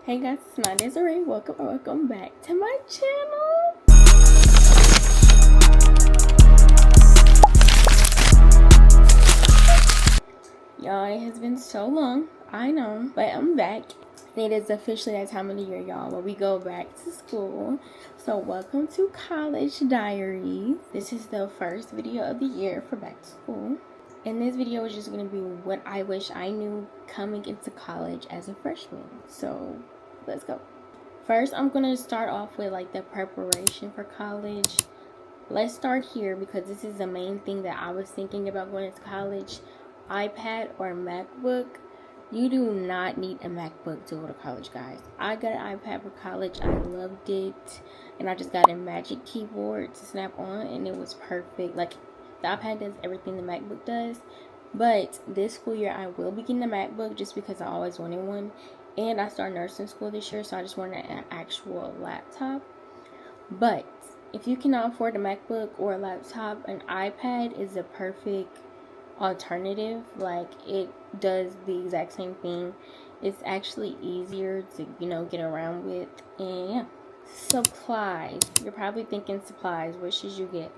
Hey guys, it's Saniaa Desiree. Welcome back to my channel. Y'all, it has been so long, I know, but I'm back. It is officially that time of the year, y'all, where we go back to school. So welcome to College Diaries. This is the first video of the year for back to school. And this video is just going to be what I wish I knew coming into college as a freshman. So let's go. First, I'm going to start off with like the preparation for college. Let's start here because this is the main thing that I was thinking about going into college. iPad or MacBook. You do not need a MacBook to go to college, guys. I got an iPad for college. I loved it. And I just got a Magic Keyboard to snap on and it was perfect. Like, the iPad does everything the MacBook does. But this school year, I will be getting a MacBook just because I always wanted one. And I started nursing school this year, so I just wanted an actual laptop. But if you cannot afford a MacBook or a laptop, an iPad is a perfect alternative. Like, it does the exact same thing. It's actually easier to, get around with. And yeah. Supplies. You're probably thinking supplies. What should you get?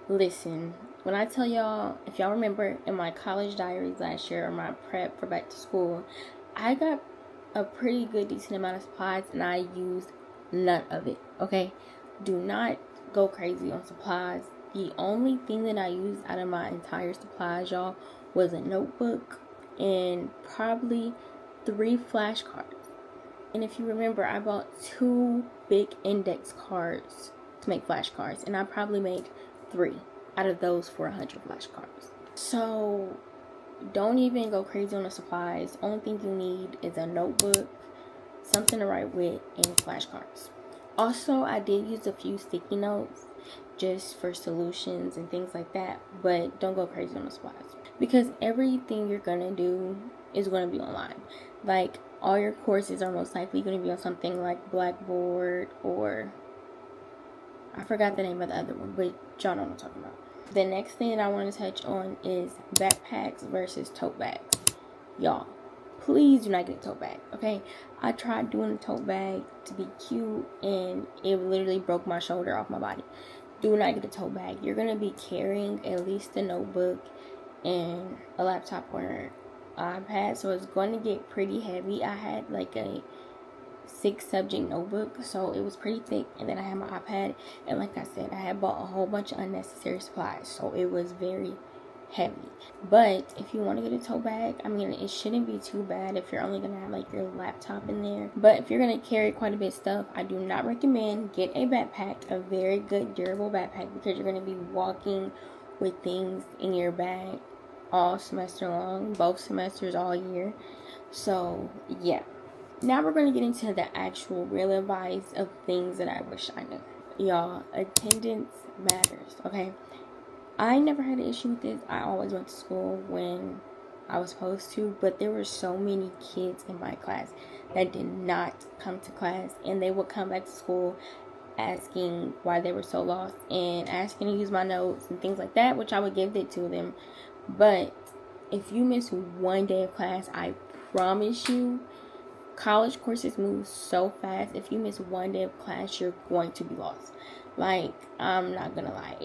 Listen, when I tell y'all, if y'all remember in my college diaries last year or my prep for back to school, I got a pretty good decent amount of supplies and I used none of it. Okay, do not go crazy on supplies. The only thing that I used out of my entire supplies, y'all, was a notebook and probably 3 flashcards. And if you remember, I bought 2 big index cards to make flashcards, and I probably made 3 out of those 400 flashcards. So don't even go crazy on the supplies. Only thing you need is a notebook, something to write with, and flashcards. Also, I did use a few sticky notes just for solutions and things like that, but don't go crazy on the supplies because everything you're gonna do is gonna be online. Like, all your courses are most likely gonna be on something like Blackboard, or I forgot the name of the other one, but y'all know what I'm talking about. The next thing that I want to touch on is backpacks versus tote bags. Y'all, please do not get a tote bag, okay? I tried doing a tote bag to be cute and it literally broke my shoulder off my body. Do not get a tote bag. You're going to be carrying at least a notebook and a laptop or iPad, so it's going to get pretty heavy. I had like a 6 subject notebook, so it was pretty thick, and then I had my iPad, and like I said, I had bought a whole bunch of unnecessary supplies, so it was very heavy. But if you want to get a tote bag, I mean, it shouldn't be too bad if you're only gonna have like your laptop in there. But if you're gonna carry quite a bit of stuff, I do not recommend get a backpack, a very good durable backpack, because you're gonna be walking with things in your bag all semester long, both semesters, all year. So yeah. Now we're going to get into the actual real advice of things that I wish I knew. Y'all, attendance matters, okay? I never had an issue with this. I always went to school when I was supposed to, but there were so many kids in my class that did not come to class, and they would come back to school asking why they were so lost and asking to use my notes and things like that, which I would give it to them. But if you miss one day of class, I promise you, college courses move so fast. If you miss one day of class, you're going to be lost. Like, I'm not gonna lie,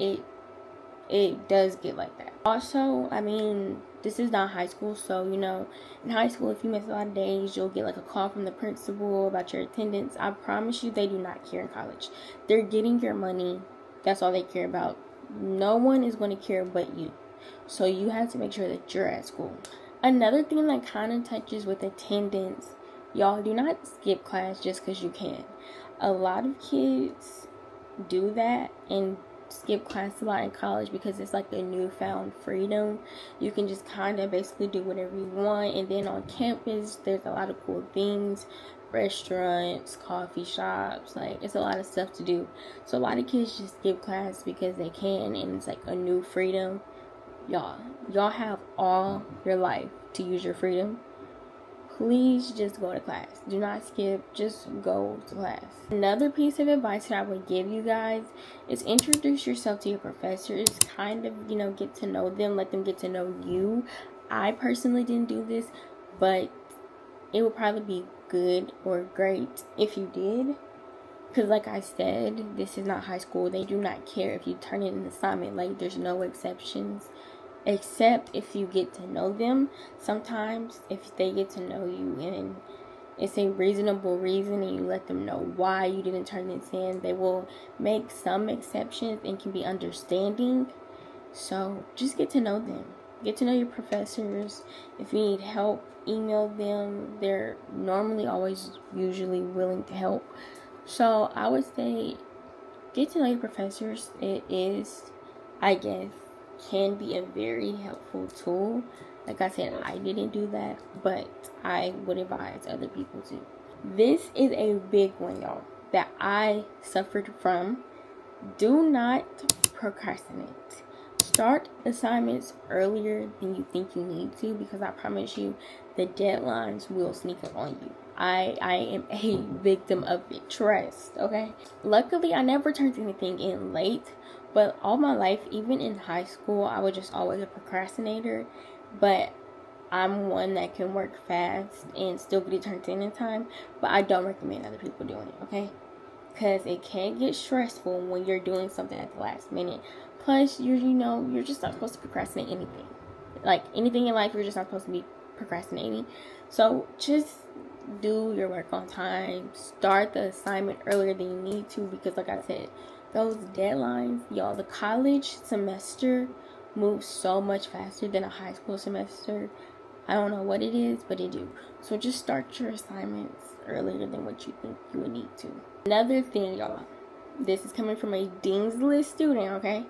it does get like that. Also, I mean, this is not high school, so in high school, if you miss a lot of days, you'll get like a call from the principal about your attendance. I promise you, they do not care in college. They're getting your money. That's all they care about. No one is going to care but you. So you have to make sure that you're at school. Another thing that kind of touches with attendance, y'all, do not skip class just because you can. A lot of kids do that and skip class a lot in college because it's like a newfound freedom. You can just kind of basically do whatever you want. And then on campus, there's a lot of cool things. Restaurants, coffee shops, like, it's a lot of stuff to do. So a lot of kids just skip class because they can, and it's like a new freedom. Y'all have all your life to use your freedom. Please just go to class. Do not skip. Just go to class. Another piece of advice that I would give you guys is introduce yourself to your professors. Kind of, get to know them. Let them get to know you. I personally didn't do this, but it would probably be good or great if you did. Because like I said, this is not high school. They do not care if you turn in an assignment late. There's no exceptions. Except if you get to know them. Sometimes if they get to know you and it's a reasonable reason and you let them know why you didn't turn this in, they will make some exceptions and can be understanding. So just get to know them. Get to know your professors. If you need help, email them. They're normally always usually willing to help. So I would say get to know your professors. It is, I guess, can be a very helpful tool. Like I said, I didn't do that, but I would advise other people to. This is a big one, y'all, that I suffered from. Do not procrastinate. Start assignments earlier than you think you need to, because I promise you, the deadlines will sneak up on you. I am a victim of it, trust, okay? Luckily, I never turned anything in late, but all my life, even in high school, I was just always a procrastinator. But I'm one that can work fast and still get it turned in time. But I don't recommend other people doing it, okay? Because it can get stressful when you're doing something at the last minute. Plus, you're just not supposed to procrastinate anything. Like, anything in life, you're just not supposed to be procrastinating. So, just do your work on time. Start the assignment earlier than you need to. Because, like I said, those deadlines, y'all, the college semester moves so much faster than a high school semester. I don't know what it is, but it do. So just start your assignments earlier than what you think you would need to. Another thing, y'all, this is coming from a Dean's List student, okay?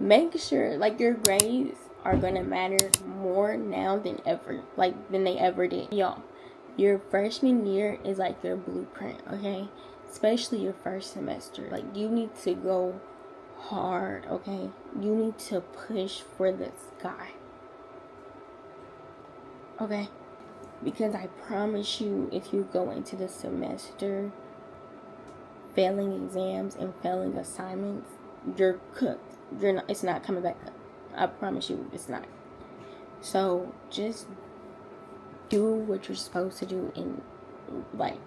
Make sure, like, your grades are gonna matter more now than ever, than they ever did. Y'all, your freshman year is like your blueprint, okay? Especially your first semester. Like, you need to go hard, okay? You need to push for the sky, okay? Because I promise you, if you go into the semester failing exams and failing assignments, you're cooked. It's not coming back up. I promise you, it's not. So just do what you're supposed to do and, like,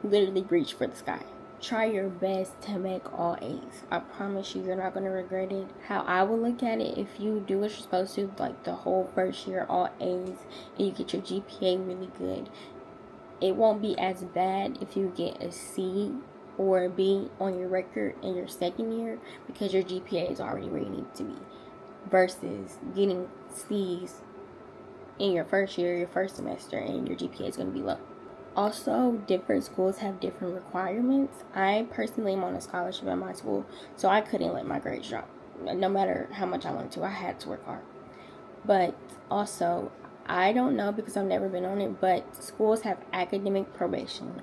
literally reach for the sky. Try your best to make all A's. I promise you, you're not going to regret it. How I would look at it, if you do what you're supposed to, like the whole first year, all A's, and you get your GPA really good, it won't be as bad if you get a C or a B on your record in your second year, because your GPA is already where you need to be, versus getting C's in your first year, your first semester, and your GPA is going to be low. Also, different schools have different requirements. I personally am on a scholarship at my school, so I couldn't let my grades drop. No matter how much I wanted to, I had to work hard. But also, I don't know because I've never been on it, but schools have academic probation,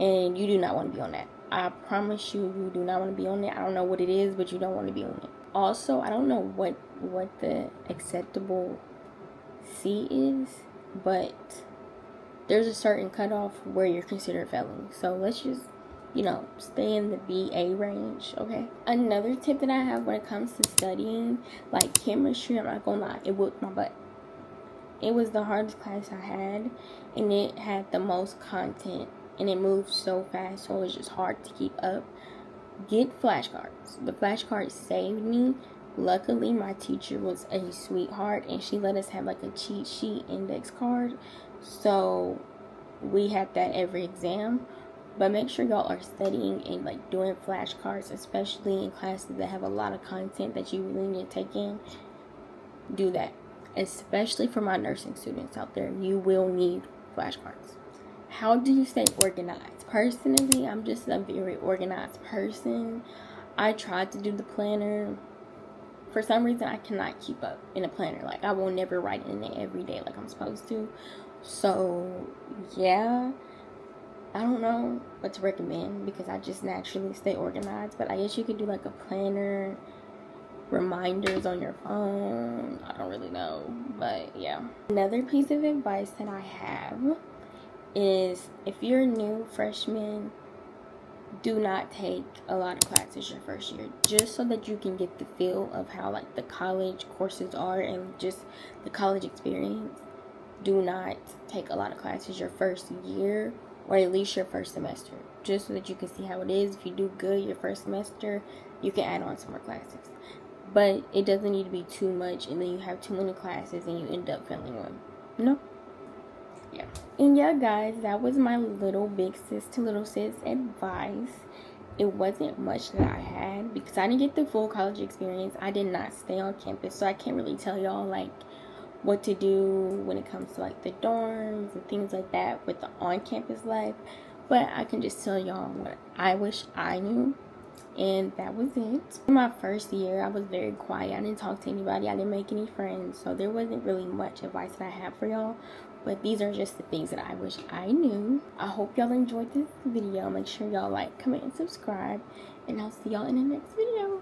and you do not want to be on that. I promise you, you do not want to be on it. I don't know what it is, but you don't want to be on it. Also, I don't know what the acceptable C is, but there's a certain cutoff where you're considered failing. So let's just, stay in the BA range, okay? Another tip that I have when it comes to studying, like chemistry, I'm not gonna lie, it whooped my butt. It was the hardest class I had, and it had the most content, and it moved so fast, so it was just hard to keep up. Get flashcards. The flashcards saved me. Luckily, my teacher was a sweetheart, and she let us have like a cheat sheet index card. So we had that every exam. But make sure y'all are studying and like doing flashcards, especially in classes that have a lot of content that you really need to take in. Do that. Especially for my nursing students out there. You will need flashcards. How do you stay organized? Personally, I'm just a very organized person. I tried to do the planner. For some reason, I cannot keep up in a planner. Like, I will never write in it every day like I'm supposed to. So, yeah, I don't know what to recommend because I just naturally stay organized. But I guess you could do like a planner, reminders on your phone. I don't really know, but yeah. Another piece of advice that I have is if you're a new freshman, do not take a lot of classes your first year, just so that you can get the feel of how like the college courses are and just the college experience. do not take a lot of classes your first year, or at least your first semester, just so that you can see how it is. If you do good your first semester, you can add on some more classes, but it doesn't need to be too much and then you have too many classes and you end up failing one. No. Yeah. And yeah, guys, that was my little big sis to little sis advice. It wasn't much that I had because I didn't get the full college experience. I did not stay on campus, so I can't really tell y'all like what to do when it comes to like the dorms and things like that with the on-campus life. But I can just tell y'all what I wish I knew, and that was it. In my first year, I was very quiet. I didn't talk to anybody. I didn't make any friends, so there wasn't really much advice that I have for y'all. But these are just the things that I wish I knew. I hope y'all enjoyed this video. Make sure y'all like, comment, and subscribe. And I'll see y'all in the next video.